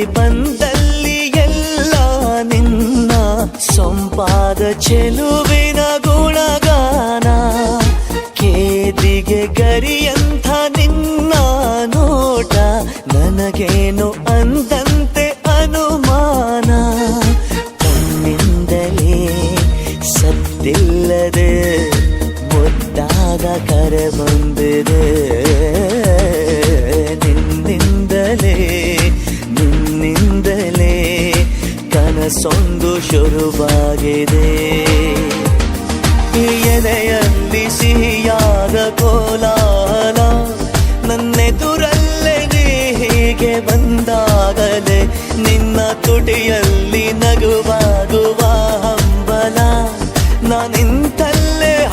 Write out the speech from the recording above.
ಬಂದಲ್ಲಿ ಎಲ್ಲ ನಿನ್ನ ಸೊಂಪಾದ ಚೆಲುವಿನ ಗುಣಗಾನ. ಕೇದಿಗೆ ಗರಿಯಂಥ ನಿನ್ನ ನೋಟ ನನಗೇನು ಅಂದಂತೆ ಅನುಮಾನ. ಕಣ್ಣಿಂದಲೇ ಸದ್ದಿಲ್ಲದೆ ಮುದ್ದಾದ ಕರೆ ಬಂದಿದೆ. ನಿನ್ನಿಂದಲೇ ಕನಸೊಂದು ಶುರುವಾಗಿದೆ. ಎದೆಯಲ್ಲಿ ಸಿಹಿಯಾದ ಕೋಲಾಹಲ ನನ್ನೆದುರಲ್ಲೇ ನೀ ಹೀಗೆ ಬಂದಾಗಲೇ ನಿನ್ನ ತುಟಿಯಲ್ಲಿ ನಗುವಾಗುವ ಹಂಬಲ. ನಾನಿಂತಲ್ಲೇ